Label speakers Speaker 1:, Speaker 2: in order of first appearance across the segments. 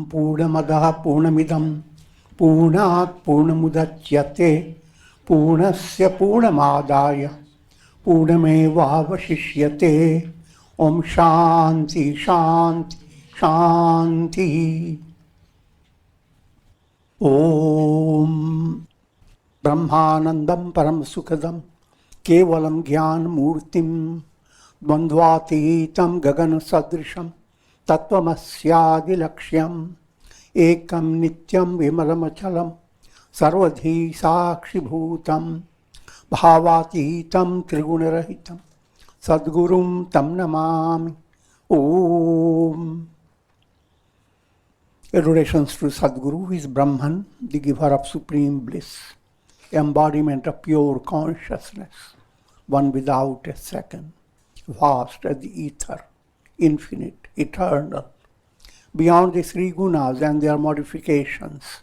Speaker 1: Purnamadaha Purnamidam Purnat Purnamudachyate Purnasya Purnamadaya Purnameva Vasishyate. Om Shanti Shanti Shanti. Om Brahmanandam Param Sukhadam Kevalam Gyan Murtim Dvandvatitam Gagan Sadrisham Tattvamasya Laksham Ekam Nityam Vimalamachalam Sarvadhi Sakshi Bhutam Bhavatitam Trigunarahitam Sadgurum Tam Namami. Om. Adorations to Sadguru, who is Brahman, the giver of supreme bliss, embodiment of pure consciousness, one without a second, vast as the ether, infinite, eternal, beyond the three gunas and their modifications,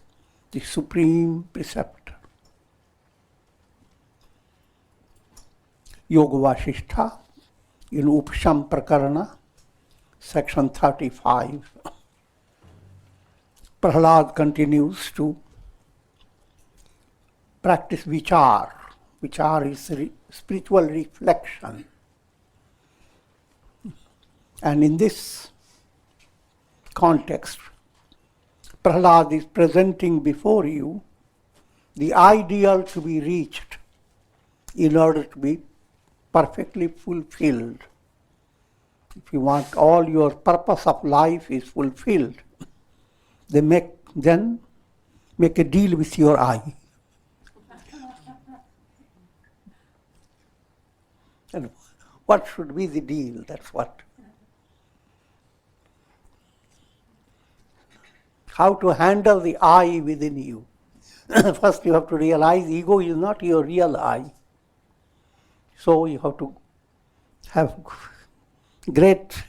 Speaker 1: the supreme preceptor. Yoga Vasistha in Upashama Prakarana, section 35. Prahlad continues to practice vichar. Vichar is spiritual reflection. And in this context, Prahlad is presenting before you the ideal to be reached in order to be perfectly fulfilled. If you want all your purpose of life is fulfilled, then make a deal with your eye. And what should be the deal? That's what. How to handle the eye within you. First you have to realize ego is not your real eye. So you have to have great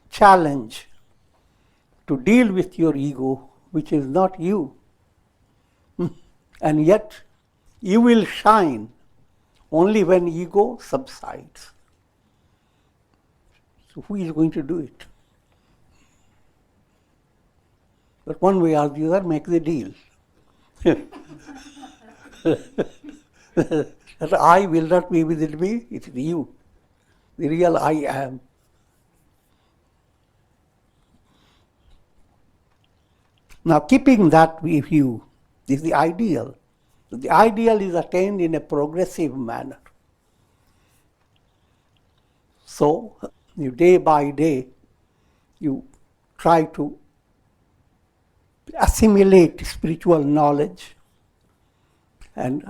Speaker 1: challenge to deal with your ego, which is not you. And yet, you will shine only when ego subsides. So who is going to do it? But one way or the other, make the deal. That I will not be within me, it is you. The real I am. Now, keeping that view is the ideal. The ideal is attained in a progressive manner. So, you day by day, you try to assimilate spiritual knowledge and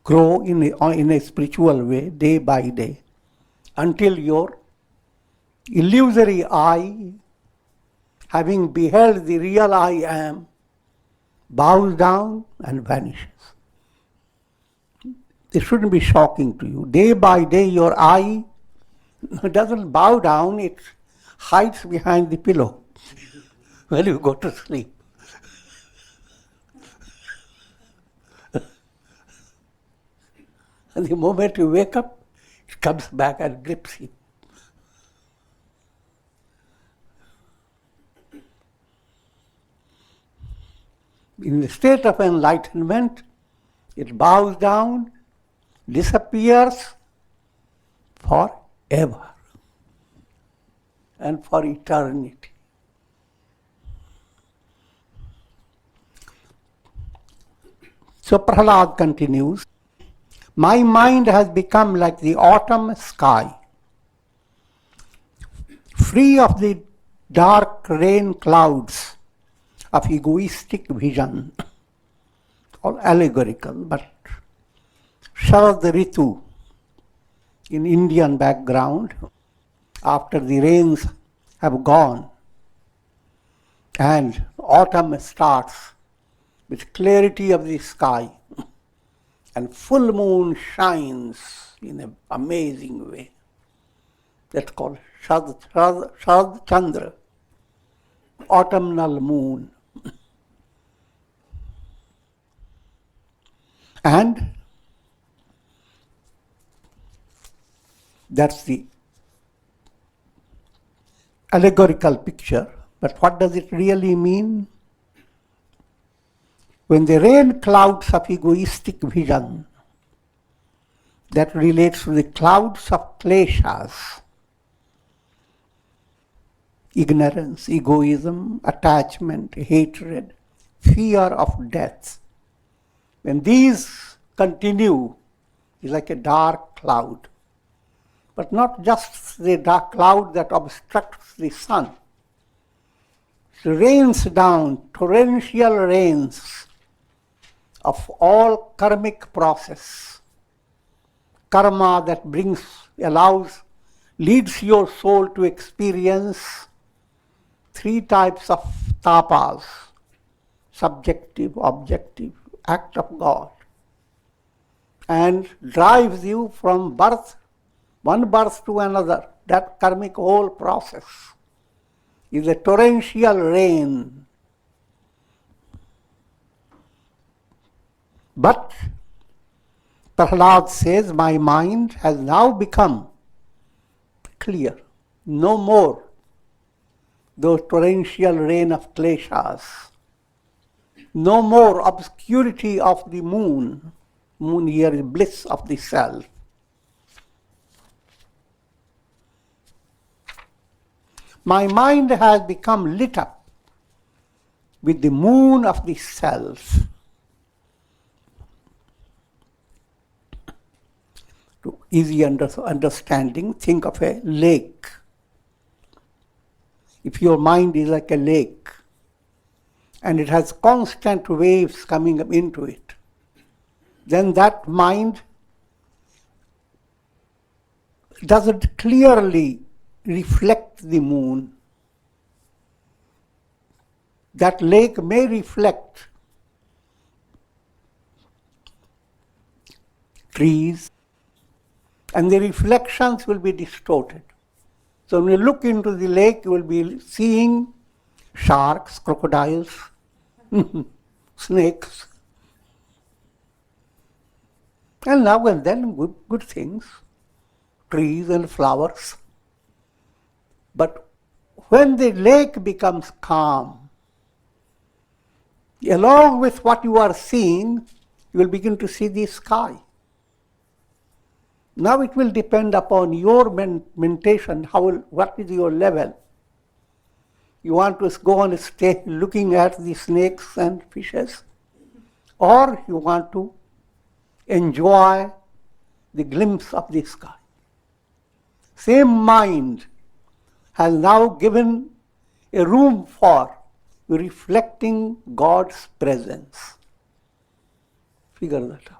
Speaker 1: grow in a spiritual way, day by day, until your illusory I, having beheld the real I am, bows down and vanishes. This shouldn't be shocking to you. Day by day your I doesn't bow down, it hides behind the pillow when you go to sleep. And the moment you wake up, it comes back and grips you. In the state of enlightenment, it bows down, disappears forever and for eternity. So Prahlad continues, my mind has become like the autumn sky, free of the dark rain clouds of egoistic vision, all allegorical, but Sharad Ritu in Indian background, after the rains have gone and autumn starts with clarity of the sky and full moon shines in an amazing way. That's called Sharad Chandra, autumnal moon. And that's the allegorical picture, But what does it really mean? When the rain clouds of egoistic vision that relates to the clouds of kleshas, ignorance, egoism, attachment, hatred, fear of death, when these continue, it's like a dark cloud. But not just the dark cloud that obstructs the sun. It rains down, torrential rains of all karmic process. Karma that leads your soul to experience three types of tapas: subjective, objective, act of God, and drives you from one birth to another. That karmic whole process is a torrential rain. But Prahlad says, my mind has now become clear. No more those torrential rain of kleshas. No more obscurity of the moon. Moon here is bliss of the self. My mind has become lit up with the moon of the self. To easy understanding, think of a lake. If your mind is like a lake and it has constant waves coming into it, then that mind doesn't clearly reflect the moon. That lake may reflect trees, and the reflections will be distorted. So when you look into the lake, you will be seeing sharks, crocodiles, snakes, and now and then good things, trees and flowers. But when the lake becomes calm, along with what you are seeing, you will begin to see the sky. Now it will depend upon your meditation, what is your level. You want to go and stay looking at the snakes and fishes, or you want to enjoy the glimpse of the sky. Same mind has now given a room for reflecting God's presence. Figure that out.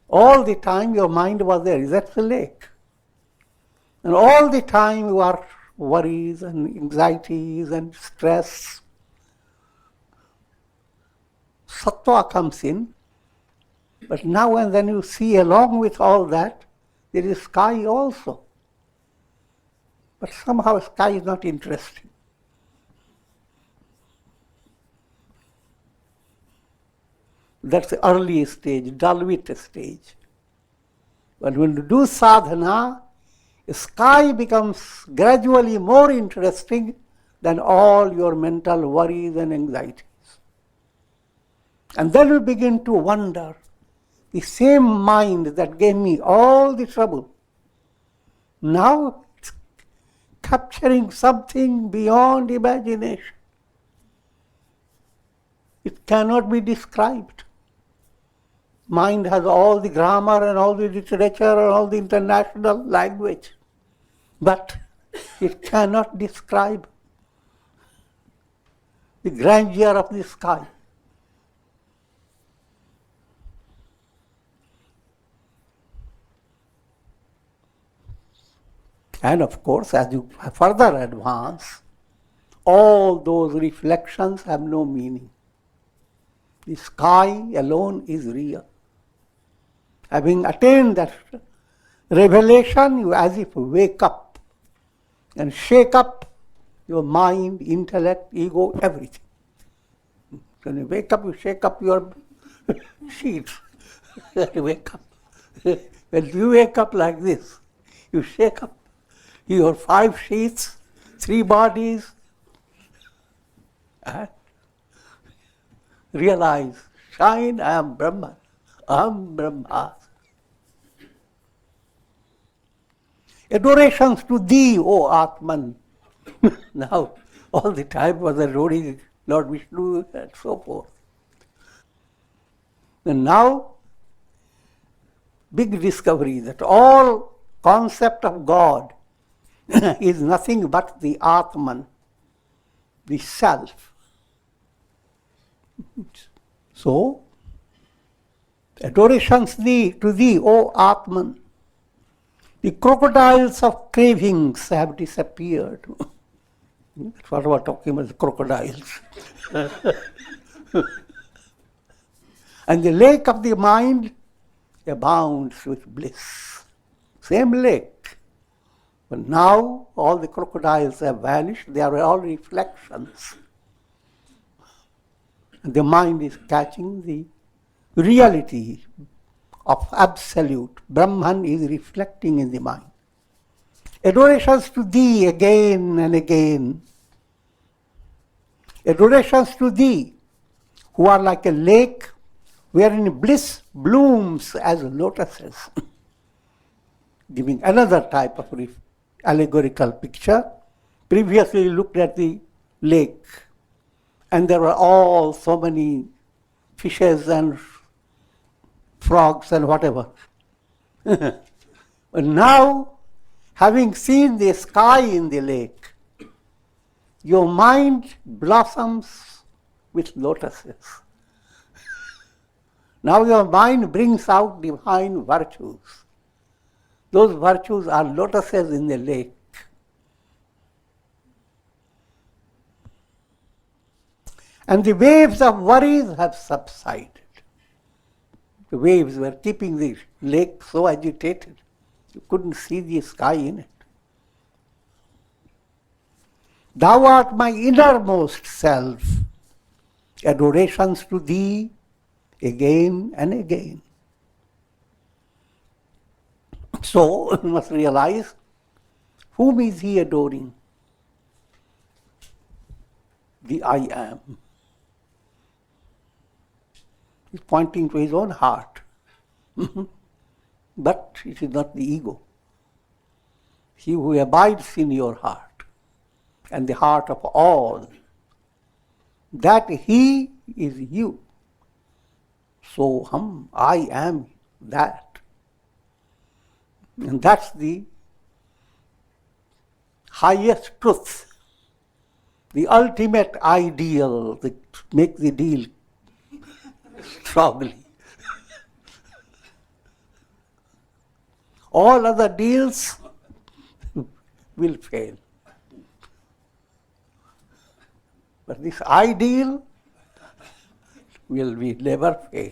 Speaker 1: All the time your mind was there. That's the lake. And all the time you are worries and anxieties and stress. Sattva comes in, but now and then you see along with all that, there is sky also. But somehow sky is not interesting. That's the early stage, Dalvita stage. But when you do sadhana, sky becomes gradually more interesting than all your mental worries and anxieties. And then you begin to wonder, the same mind that gave me all the trouble, now it's capturing something beyond imagination. It cannot be described. Mind has all the grammar and all the literature and all the international language, but it cannot describe the grandeur of the sky. And of course, as you further advance, all those reflections have no meaning. The sky alone is real. Having attained that revelation, you as if wake up and shake up your mind, intellect, ego, everything. When you wake up, you shake up your sheets. You wake up. When you wake up like this, you shake up Your 5 sheaths, 3 bodies. Realize, shine, I am Brahman. I am Brahma. Adorations to thee, O Atman. Now, all the time was adoring Lord Vishnu and so forth. And now, big discovery that all concept of God is nothing but the Atman, the self. So, adorations to thee, O Atman. The crocodiles of cravings have disappeared. That's what we're talking about, the crocodiles. And the lake of the mind abounds with bliss. Same lake. But now all the crocodiles have vanished. They are all reflections. And the mind is catching the reality of absolute. Brahman is reflecting in the mind. Adorations to thee again and again. Adorations to thee, who are like a lake wherein bliss blooms as lotuses. Giving another type of allegorical picture. Previously looked at the lake, and there were all so many fishes and frogs and whatever. But now, having seen the sky in the lake, your mind blossoms with lotuses. Now your mind brings out divine virtues. Those virtues are lotuses in the lake. And the waves of worries have subsided. The waves were keeping the lake so agitated, you couldn't see the sky in it. Thou art my innermost self. Adorations to thee again and again. So, you must realize, whom is he adoring? The I am. He's pointing to his own heart. But it is not the ego. He who abides in your heart and the heart of all, that he is you. So I am that. And that's the highest truth, the ultimate ideal that makes the deal strongly. All other deals will fail. But this ideal will never fail.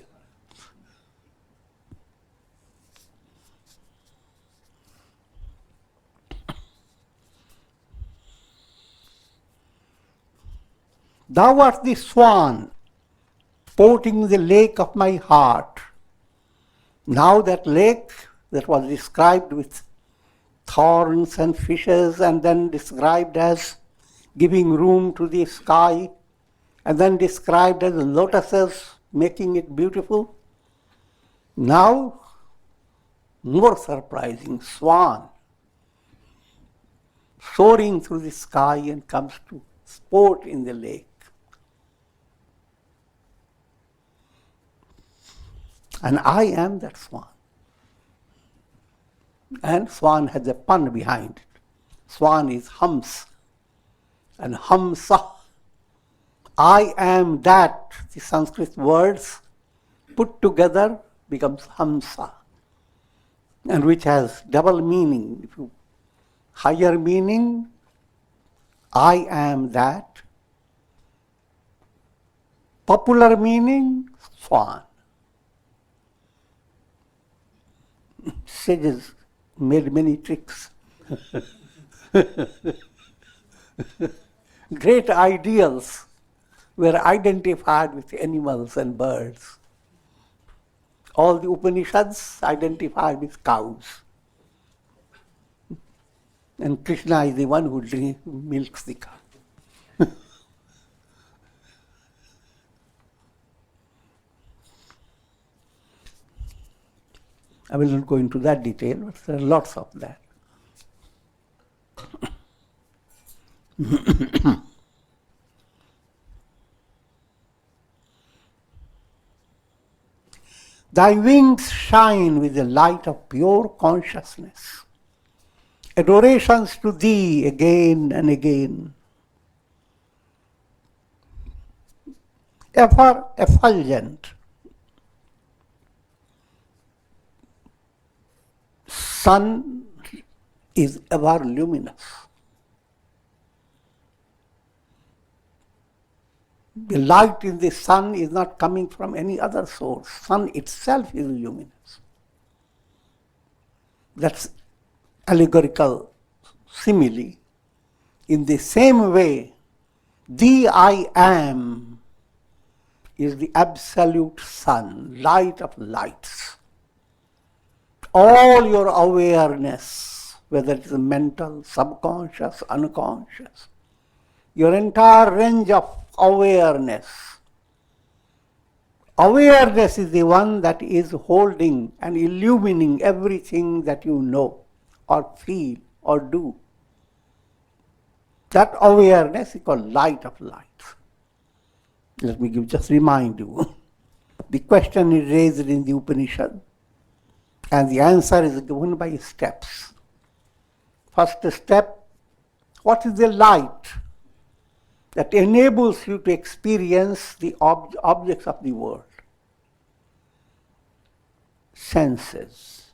Speaker 1: Thou art the swan, sporting the lake of my heart. Now that lake that was described with thorns and fishes and then described as giving room to the sky and then described as lotuses making it beautiful. Now, more surprising, swan soaring through the sky and comes to sport in the lake. And I am that swan. And swan has a pun behind it. Swan is hums. And hamsa. I am that. The Sanskrit words put together becomes hamsa. And which has double meaning. Higher meaning, I am that. Popular meaning, swan. Sages made many tricks. Great ideals were identified with animals and birds. All the Upanishads identified with cows. And Krishna is the one who milks the cow. I will not go into that detail, but there are lots of that. Thy wings shine with the light of pure consciousness. Adorations to thee again and again. Ever effulgent. Sun is ever luminous. The light in the sun is not coming from any other source. Sun itself is luminous. That's allegorical simile. In the same way, the I am is the absolute sun, light of lights. All your awareness, whether it is mental, subconscious, unconscious, your entire range of awareness. Awareness is the one that is holding and illumining everything that you know or feel or do. That awareness is called light of light. Let me just remind you. The question is raised in the Upanishad and the answer is given by steps. First step, what is the light that enables you to experience the objects of the world? Senses.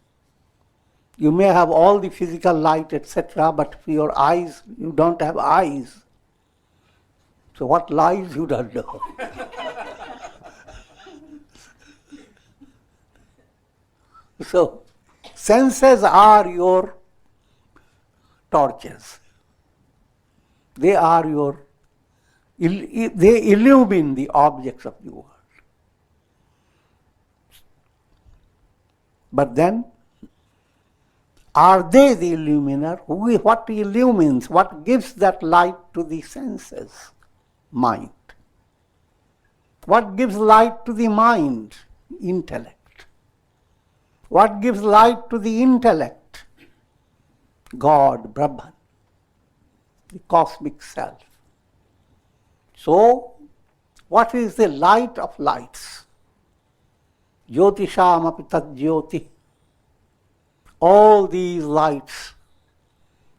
Speaker 1: You may have all the physical light, etc., but for your eyes, you don't have eyes. So what lies you don't know. So, senses are your torches. They are your they illumine the objects of the world. But then, are they the illuminer? What illumines? What gives that light to the senses? Mind. What gives light to the mind? Intellect. What gives light to the intellect? God, Brahman, the cosmic self. So, what is the light of lights? Jyotisham api tad jyoti. All these lights,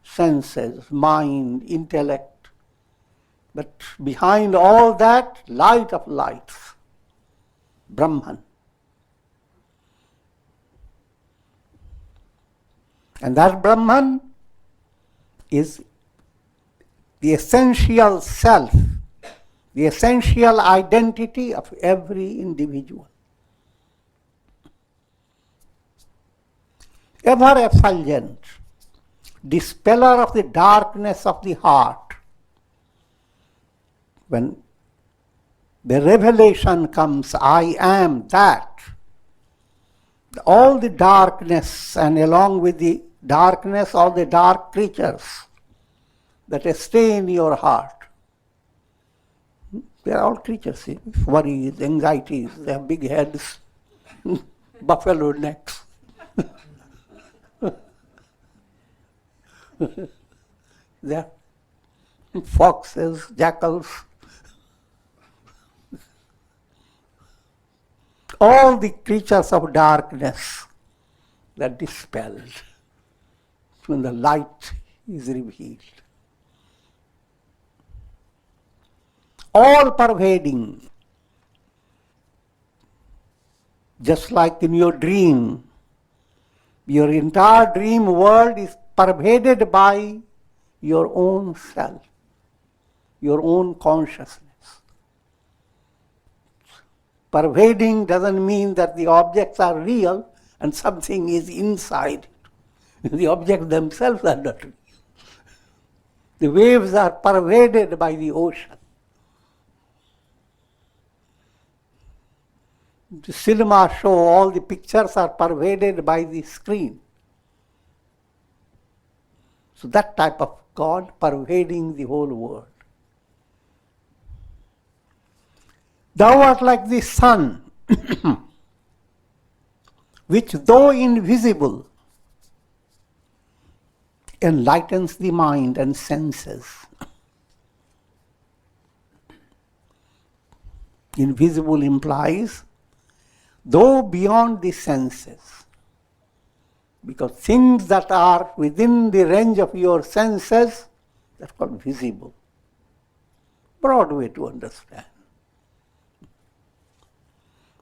Speaker 1: senses, mind, intellect, but behind all that, light of lights, Brahman. And that Brahman is the essential self, the essential identity of every individual. Ever effulgent, dispeller of the darkness of the heart. When the revelation comes, I am that, all the darkness and along with the darkness, all the dark creatures that stay in your heart. They are all creatures, see? Worries, anxieties, they have big heads, buffalo necks. They are foxes, jackals. All the creatures of darkness that are dispelled when the light is revealed. All pervading, just like in your dream, your entire dream world is pervaded by your own self, your own consciousness. Pervading doesn't mean that the objects are real and something is inside it. The objects themselves are not real. The waves are pervaded by the ocean. The cinema show, all the pictures are pervaded by the screen. So that type of God pervading the whole world. Thou art like the sun, which though invisible, enlightens the mind and senses. Invisible implies, though beyond the senses, because things that are within the range of your senses, that's called visible. Broad way to understand.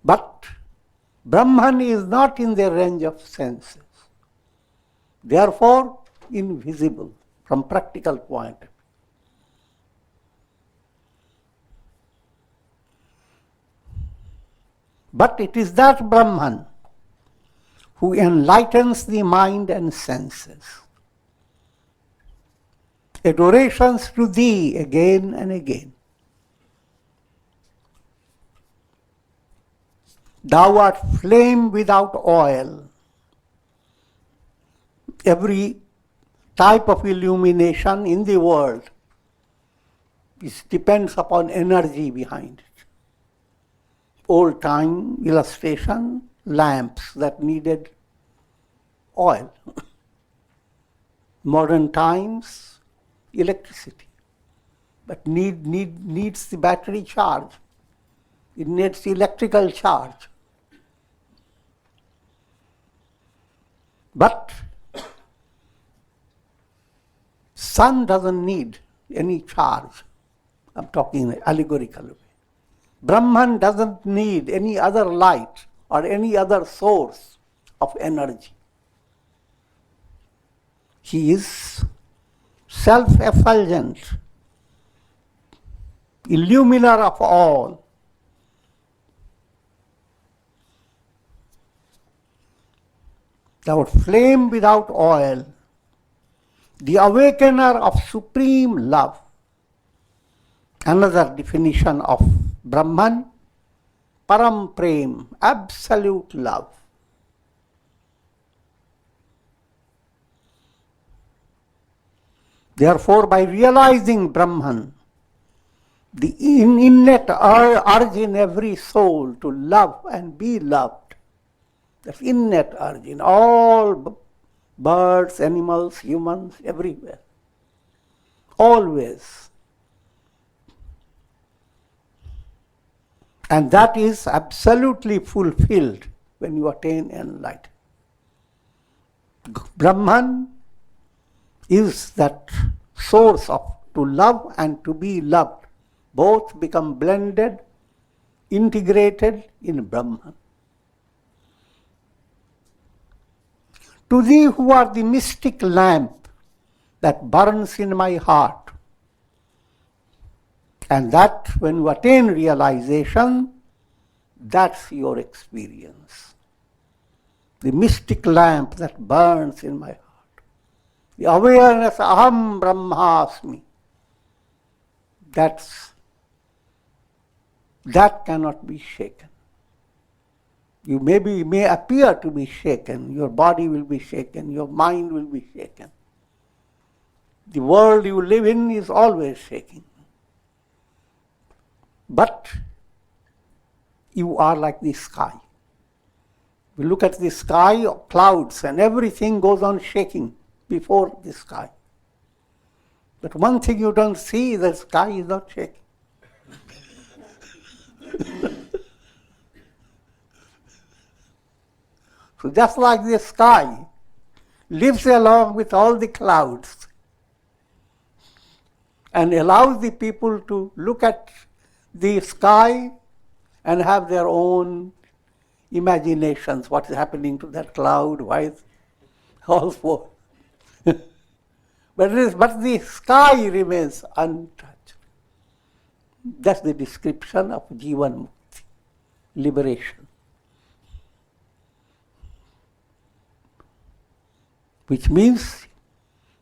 Speaker 1: But Brahman is not in the range of senses. Therefore, invisible from practical point of view. But it is that Brahman who enlightens the mind and senses. Adorations to thee again and again. Thou art flame without oil. Every type of illumination in the world depends upon energy behind it. Old time illustration, lamps that needed oil. Modern times, electricity, but needs the battery charge. It needs electrical charge. But sun doesn't need any charge. I'm talking allegorically. Brahman doesn't need any other light or any other source of energy. He is self-effulgent, illuminer of all. Thou art flame without oil, the awakener of supreme love. Another definition of Brahman, Param Prem, absolute love. Therefore, by realizing Brahman, the innate urge in every soul to love and be loved, that's innate urge in all birds, animals, humans, everywhere, always. And that is absolutely fulfilled when you attain enlightenment. Brahman is that source of to love and to be loved. Both become blended, integrated in Brahman. To thee who are the mystic lamp that burns in my heart, and that when you attain realization, that's your experience. The mystic lamp that burns in my heart. The awareness, Aham Brahmasmi, that cannot be shaken. You may appear to be shaken, your body will be shaken, your mind will be shaken. The world you live in is always shaking. But you are like the sky. You look at the sky, clouds, and everything goes on shaking before the sky. But one thing you don't see, the sky is not shaking. So just like the sky lives along with all the clouds and allows the people to look at the sky and have their own imaginations, what is happening to that cloud, why is all for. But the sky remains untouched. That's the description of Jivan Mukti, liberation. Which means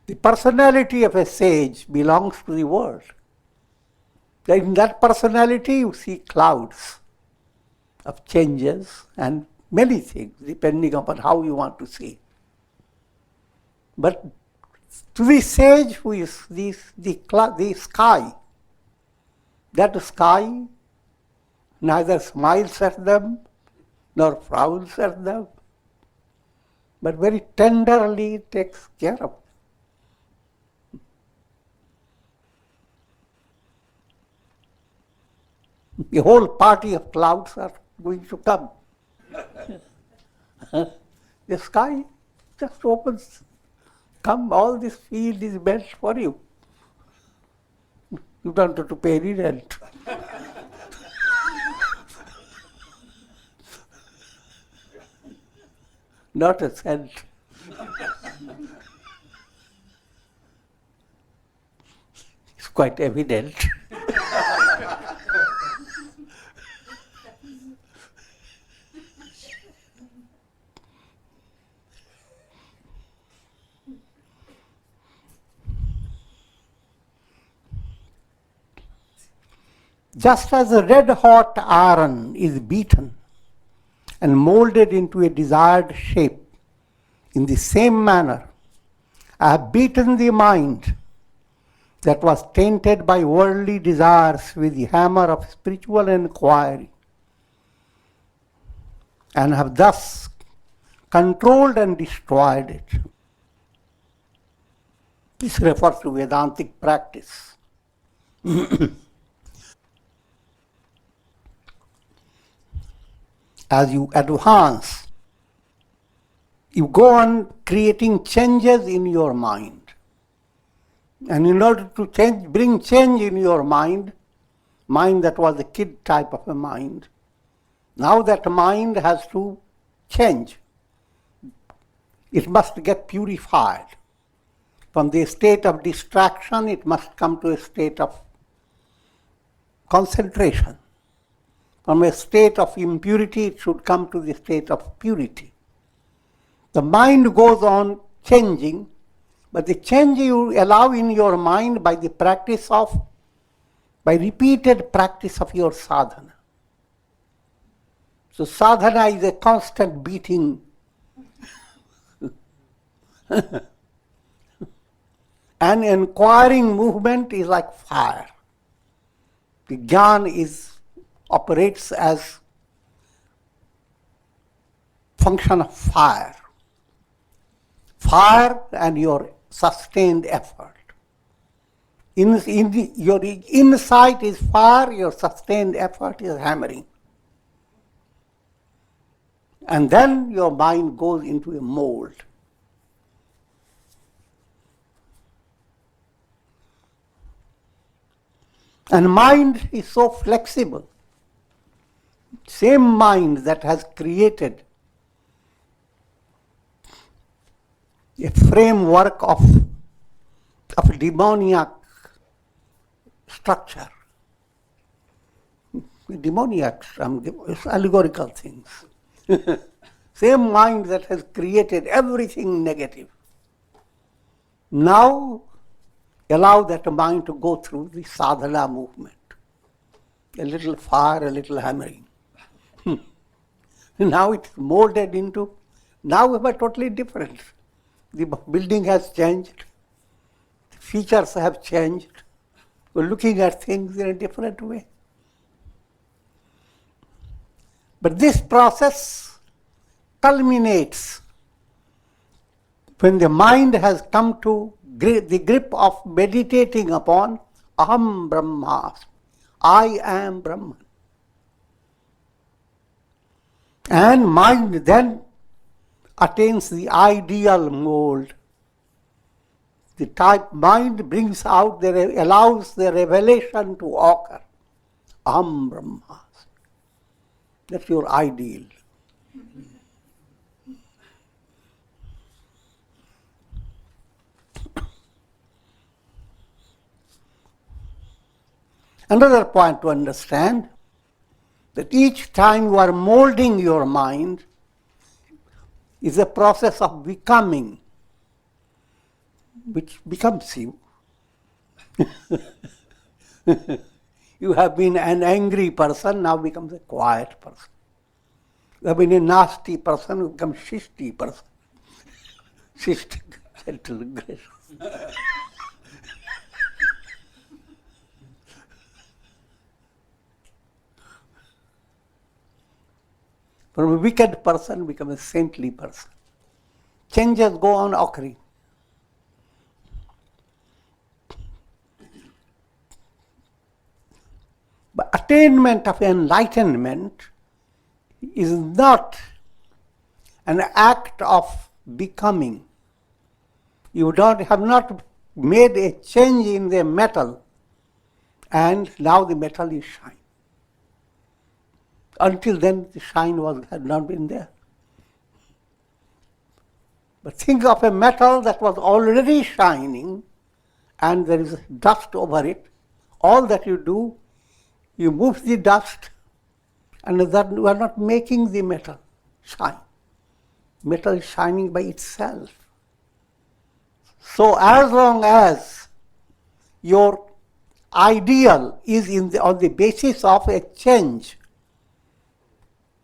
Speaker 1: the personality of a sage belongs to the world. In that personality you see clouds of changes and many things, depending upon how you want to see. But To the sage who is the sky, that sky neither smiles at them nor frowns at them, but very tenderly takes care of them. The whole party of clouds are going to come. The sky just opens. Come, all this field is meant for you. You don't have to pay any rent. Not a cent. It's quite evident. Just as a red-hot iron is beaten and molded into a desired shape, in the same manner, I have beaten the mind that was tainted by worldly desires with the hammer of spiritual inquiry, and have thus controlled and destroyed it. This refers to Vedantic practice. As you advance, you go on creating changes in your mind. And in order to bring change in your mind that was a kid type of a mind, now that mind has to change. It must get purified. From the state of distraction, it must come to a state of concentration. From a state of impurity, it should come to the state of purity. The mind goes on changing, but the change you allow in your mind by repeated practice of your sadhana. So sadhana is a constant beating. An inquiring movement is like fire. The jnana operates as function of fire. Fire and your sustained effort. Your insight is fire, your sustained effort is hammering. And then your mind goes into a mold. And mind is so flexible. Same mind that has created a framework of demoniac structure. Demoniac, allegorical things. Same mind that has created everything negative. Now allow that mind to go through the sadhana movement. A little fire, a little hammering. Now it's molded into, now we are totally different. The building has changed, the features have changed, we're looking at things in a different way. But this process culminates when the mind has come to the grip of meditating upon Aham Brahmasmi, I am Brahman. And mind then attains the ideal mold. The type mind brings out, allows the revelation to occur. Aham Brahmasmi. That's your ideal. Another point to understand, that each time you are molding your mind is a process of becoming, which becomes you. You have been an angry person, now becomes a quiet person. You have been a nasty person, you become shishty person. Shishtic. accidental regression. From a wicked person become a saintly person. Changes go on occurring. But attainment of enlightenment is not an act of becoming. You have not made a change in the metal and now the metal is shine. Until then the shine had not been there. But think of a metal that was already shining and there is dust over it. All that you do, you move the dust and that you are not making the metal shine. Metal is shining by itself. So as long as your ideal is on the basis of a change,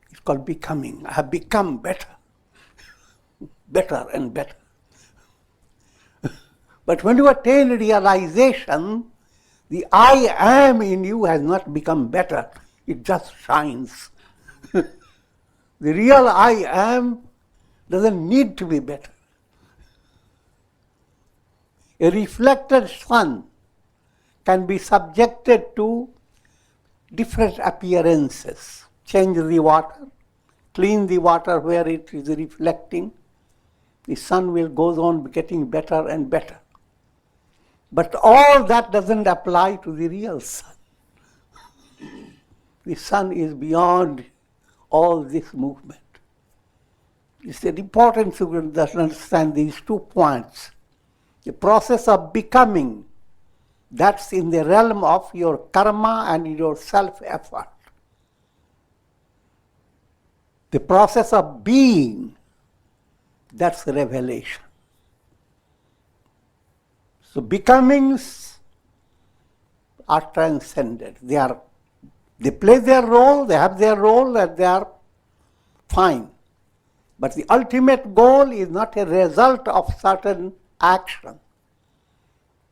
Speaker 1: it's called becoming. I have become better. Better and better. But when you attain realization, the I am in you has not become better. It just shines. The real I am doesn't need to be better. A reflected sun can be subjected to different appearances. Change the water, clean the water where it is reflecting. The sun will go on getting better and better. But all that doesn't apply to the real sun. The sun is beyond all this movement. It's important to understand these 2 points. The process of becoming, that's in the realm of your karma and your self-effort. The process of being, that's revelation. So becomings are transcended. They play their role, they have their role, and they are fine. But the ultimate goal is not a result of certain action.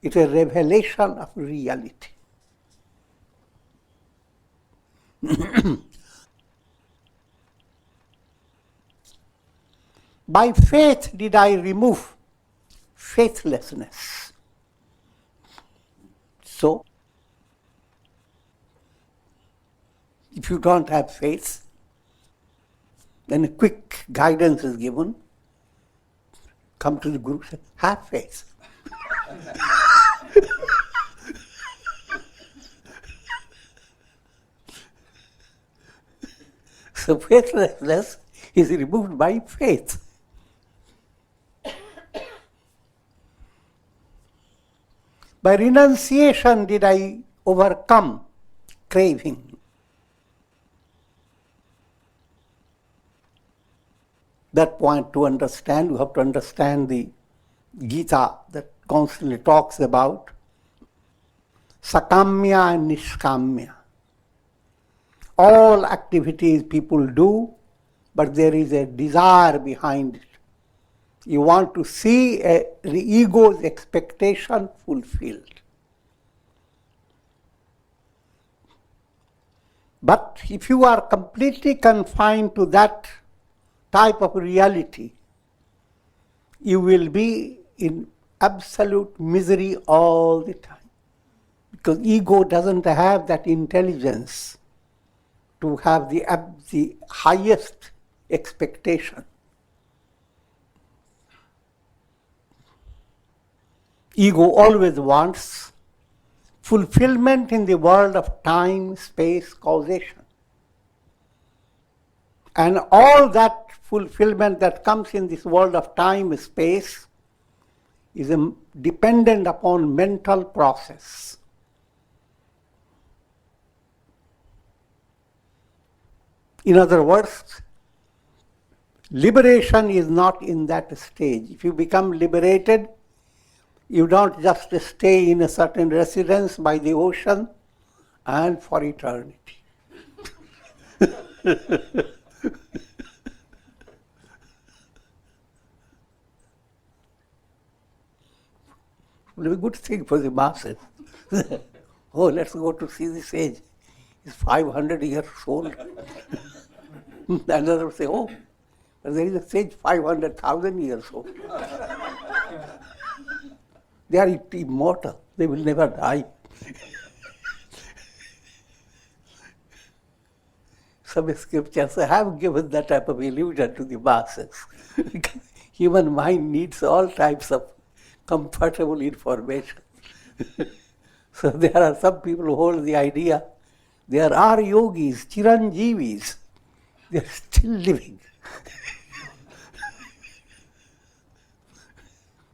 Speaker 1: It's a revelation of reality. By faith did I remove faithlessness. So, if you don't have faith, then a quick guidance is given. Come to the Guru, say, have faith. So faithlessness is removed by faith. By renunciation did I overcome craving. That point to understand, you have to understand the Gita that constantly talks about sakamya and nishkamya. All activities people do, but there is a desire behind it. You want to see the ego's expectation fulfilled. But if you are completely confined to that type of reality, you will be in absolute misery all the time. Because ego doesn't have that intelligence to have the highest expectation. Ego always wants fulfillment in the world of time, space, causation. And all that fulfillment that comes in this world of time, space, is dependent upon mental process. In other words, liberation is not in that stage. If you become liberated, you don't just stay in a certain residence by the ocean and for eternity. will be a good thing for the masses. Oh, let's go to see the sage. He's 500 years old. Another will say, oh, but there is a sage 500,000 years old. They are immortal. They will never die. Some scriptures have given that type of illusion to the masses. Human mind needs all types of comfortable information. So there are some people who hold the idea there are yogis, chiranjeevis. They are still living.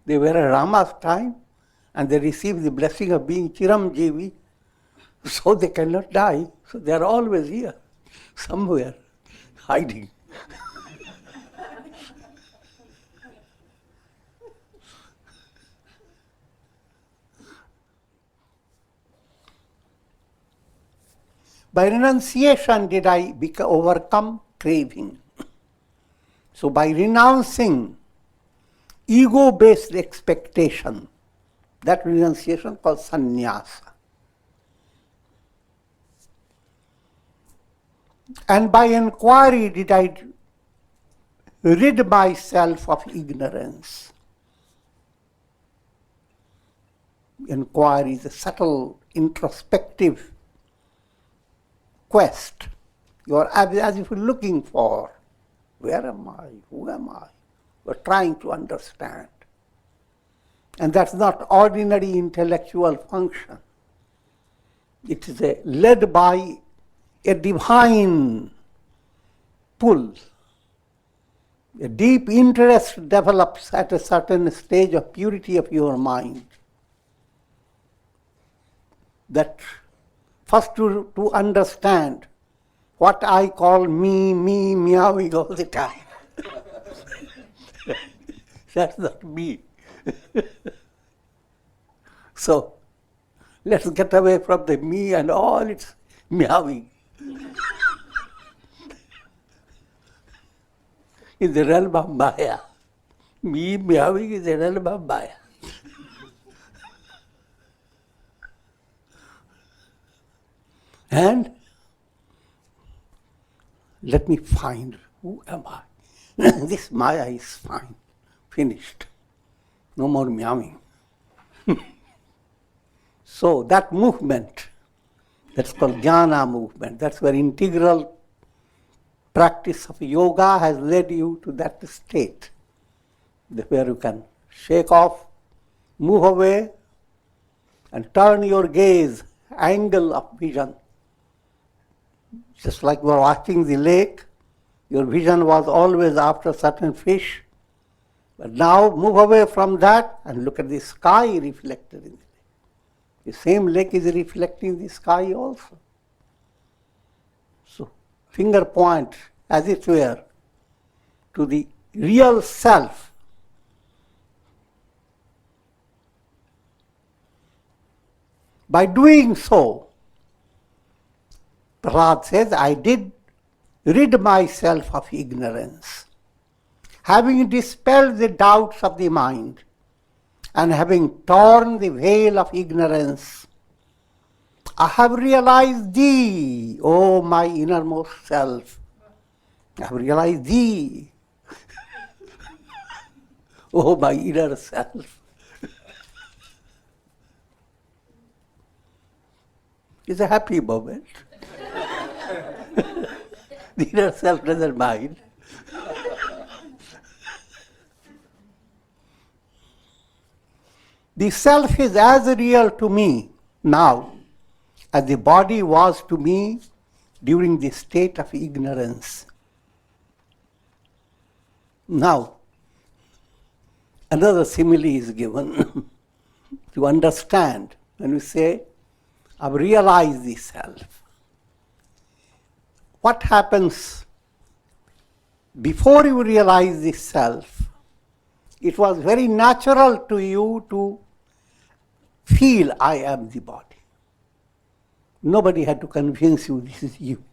Speaker 1: They were at Rama's time and they received the blessing of being chiranjeevi, so they cannot die. So they are always here, somewhere, hiding. By renunciation did I overcome craving. So by renouncing ego-based expectation, that renunciation called sannyasa. And by inquiry did I rid myself of ignorance. Inquiry is a subtle, introspective quest. You are as if you're looking for, where am I? Who am I? You're trying to understand. And that's not ordinary intellectual function. It is led by a divine pull. A deep interest develops at a certain stage of purity of your mind. That first to understand what I call me, meowing all the time. That's not me. So, let's get away from the me and all its meowing. In the realm of Maya. Me meowing is the realm of Maya. And let me find, who am I? This Maya is fine, finished. No more meowing. So that movement, that's called jnana movement, that's where integral practice of yoga has led you to that state, where you can shake off, move away, and turn your gaze, angle of vision. Just like you were watching the lake, your vision was always after certain fish. But now move away from that and look at the sky reflected in the lake. The same lake is reflecting the sky also. So finger point, as it were, to the real self. By doing so, Prahlad says, I did rid myself of ignorance. Having dispelled the doubts of the mind and having torn the veil of ignorance, I have realized thee, O my innermost self. I have realized thee, O my inner self. It's a happy moment. The inner self doesn't mind. The self is as real to me now as the body was to me during the state of ignorance. Now, another simile is given to understand when we say, I've realized the self. What happens before you realize the self? It was very natural to you to feel I am the body. Nobody had to convince you this is you.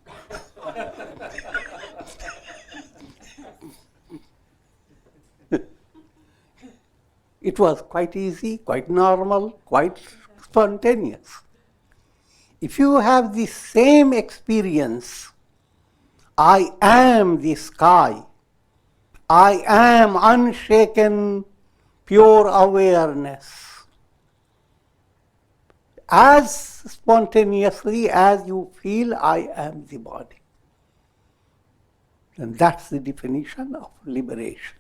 Speaker 1: It was quite easy, quite normal, quite spontaneous. If you have the same experience, I am the sky, I am unshaken, pure awareness, as spontaneously as you feel I am the body. And that's the definition of liberation.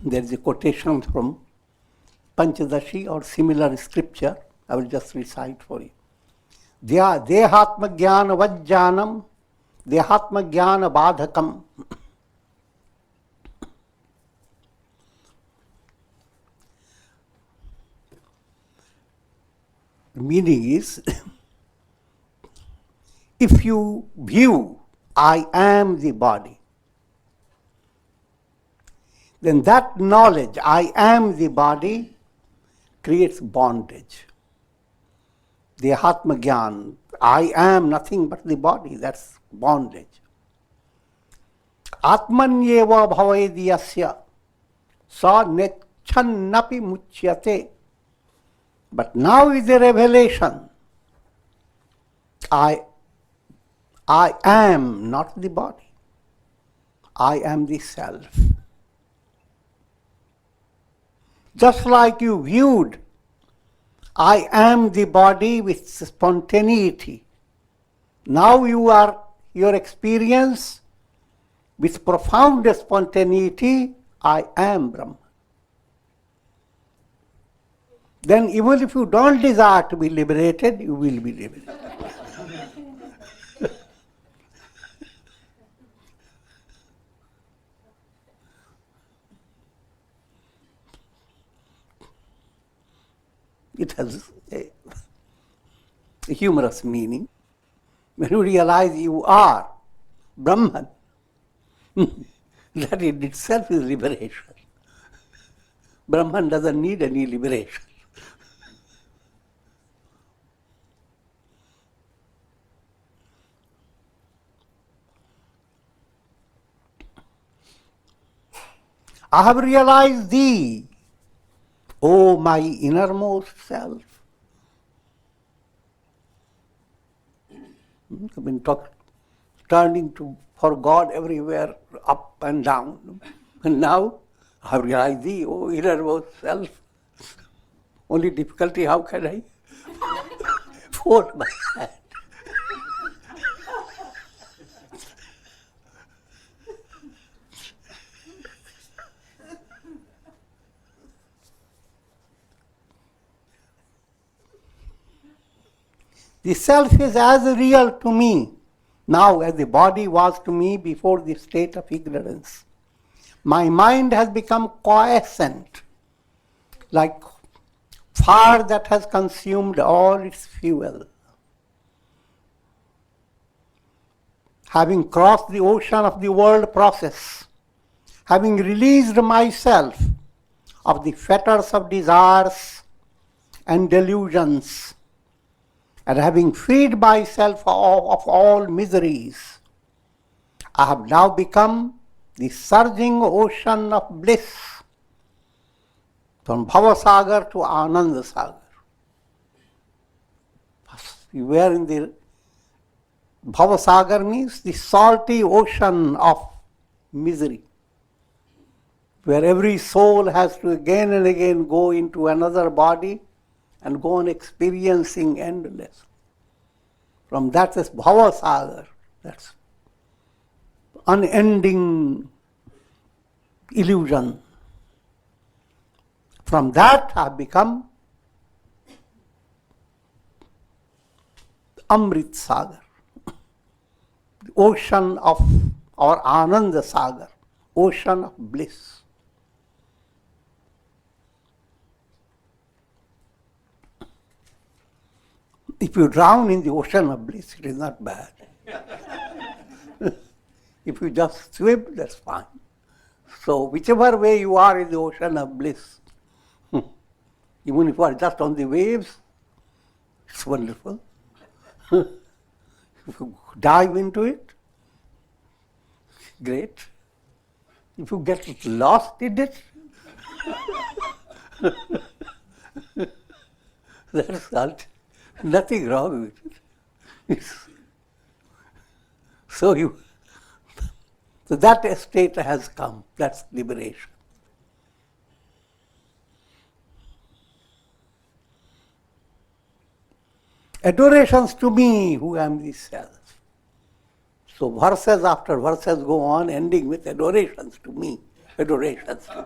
Speaker 1: There is a quotation from Panchadashi or similar scripture. I will just recite for you. Dehatma jnana vajjanam, dehatma jnana badhakam. The meaning is, if you view I am the body, then that knowledge, I am the body, creates bondage. Dehatma jnana, I am nothing but the body, that's bondage. Atmanyeva bhavaidiyasya sa nechannapi muchyate. But now is the revelation. I am not the body. I am the self. Just like you viewed I am the body with spontaneity, now your experience with profound spontaneity, I am Brahma. Then even if you don't desire to be liberated, you will be liberated. It has a humorous meaning. When you realize you are Brahman, that in itself is liberation. Brahman doesn't need any liberation. I have realized thee, O my innermost self. I've been turning for God everywhere, up and down. And now I have realized thee, O innermost self. Only difficulty, how can I fold my hand? The self is as real to me now as the body was to me before the state of ignorance. My mind has become quiescent, like fire that has consumed all its fuel. Having crossed the ocean of the world process, having released myself of the fetters of desires and delusions, and having freed myself of all miseries, I have now become the surging ocean of bliss, from Bhavasagar to Ananda Sagar. We were in the Bhavasagar means the salty ocean of misery, where every soul has to again and again go into another body and go on experiencing endless. From that is Bhavasagar, that's unending illusion. From that I have become Amrit Sagar, the ocean of, or Ananda Sagar, ocean of bliss. If you drown in the ocean of bliss, it is not bad. If you just swim, that's fine. So whichever way you are in the ocean of bliss, even if you are just on the waves, it's wonderful. If you dive into it, great. If you get lost in it, that's not, nothing wrong with it. So that state has come. That's liberation. Adorations to me, who am the self. So verses after verses go on, ending with adorations to me. Adorations to me.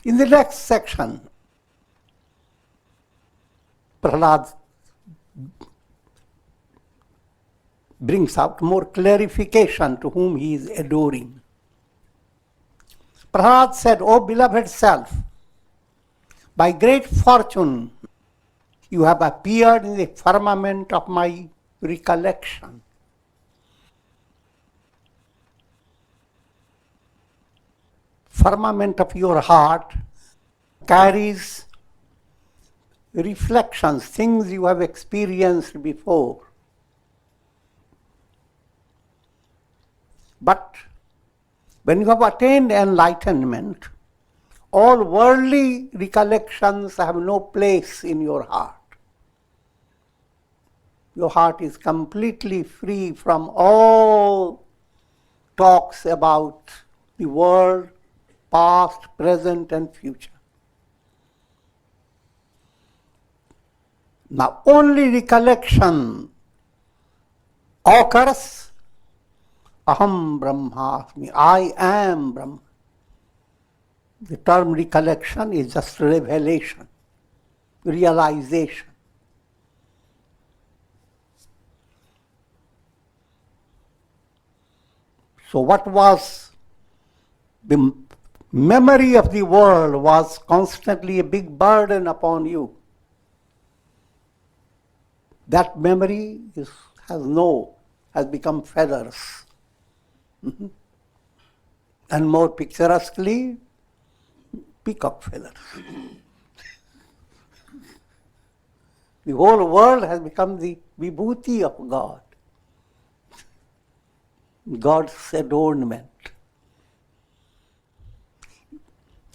Speaker 1: In the next section, Prahlad brings out more clarification to whom he is adoring. Prahlad said, "O beloved self, by great fortune you have appeared in the firmament of my recollection. Firmament of your heart carries reflections, things you have experienced before. But when you have attained enlightenment, all worldly recollections have no place in your heart. Your heart is completely free from all talks about the world, past, present, and future. Now, only recollection occurs, aham brahmasmi, I am Brahma. The term recollection is just revelation, realization. So what was the memory of the world was constantly a big burden upon you. That memory has become feathers. And more picturesquely, peacock feathers. The whole world has become the vibhuti of God, God's adornment.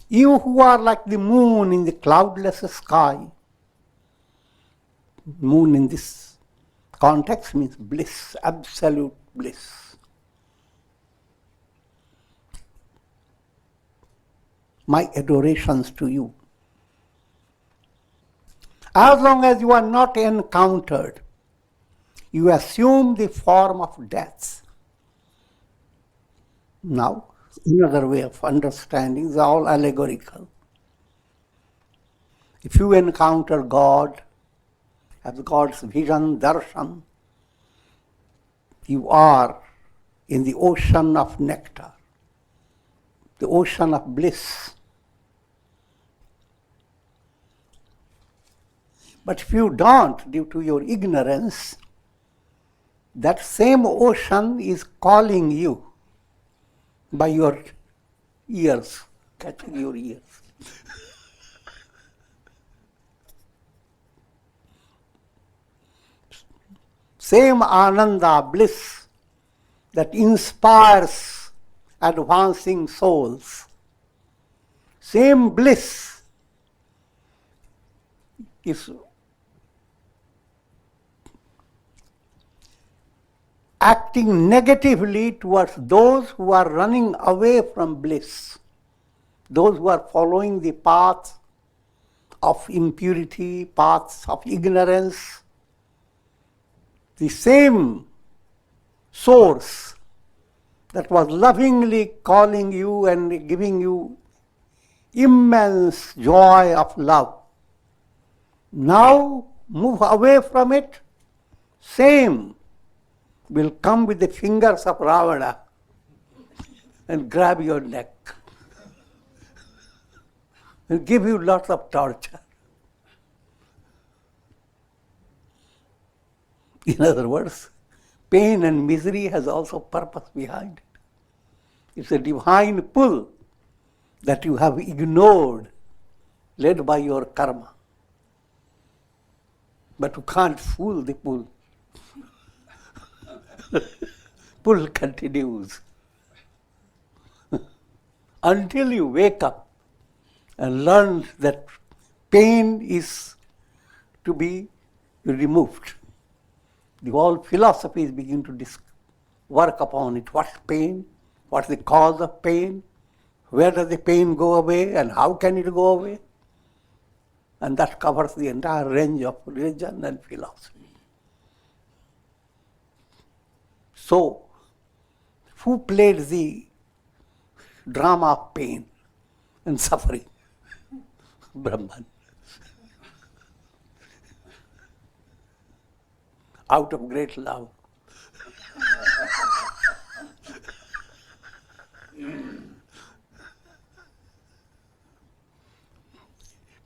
Speaker 1: You who are like the moon in the cloudless sky, moon in this context means bliss, absolute bliss. My adorations to you. As long as you are not encountered, you assume the form of death. Now, another way of understanding is all allegorical. If you encounter God, as God's vision, darshan, you are in the ocean of nectar, the ocean of bliss. But if you don't, due to your ignorance, that same ocean is calling you by your ears, catching your ears. Same ananda, bliss, that inspires advancing souls. Same bliss is acting negatively towards those who are running away from bliss, those who are following the path of impurity, paths of ignorance. The same source that was lovingly calling you and giving you immense joy of love, now move away from it, same will come with the fingers of Ravana and grab your neck and give you lots of torture. In other words, pain and misery has also purpose behind it. It's a divine pull that you have ignored, led by your karma. But you can't fool the pull. Pull continues. Until you wake up and learn that pain is to be removed. The whole philosophies begin to work upon it. What's pain? What's the cause of pain? Where does the pain go away and how can it go away? And that covers the entire range of religion and philosophy. So, who played the drama of pain and suffering? Brahman. Out of great love.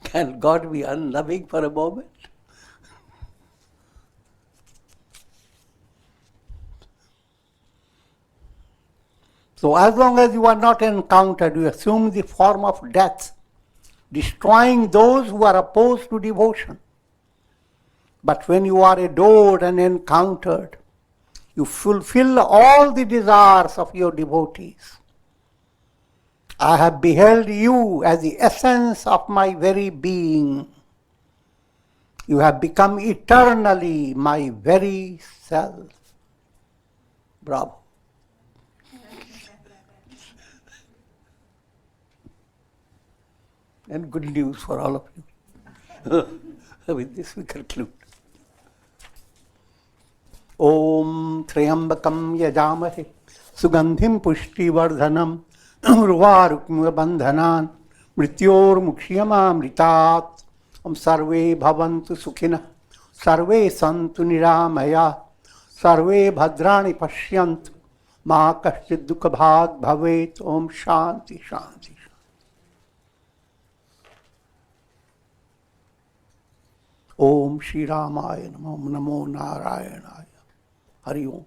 Speaker 1: Can God be unloving for a moment? So as long as you are not encountered, you assume the form of death, destroying those who are opposed to devotion. But when you are adored and encountered, you fulfill all the desires of your devotees. I have beheld you as the essence of my very being. You have become eternally my very self. Bravo. And good news for all of you. With this we conclude. Om Triambakam Yajamahe Sugandhim Pushti Vardhanam Urvarukma Bandhanan Mrityor Mukshiyamamritat Om Sarve Bhavantu Sukhina Sarve Santu Niramaya Sarve Bhadrani Pashyantu Ma Kashchid Dukha Bhag Bhavet Om Shanti Shanti. Om Shri Ramaya Namo Namo Narayanaya. Hari Om.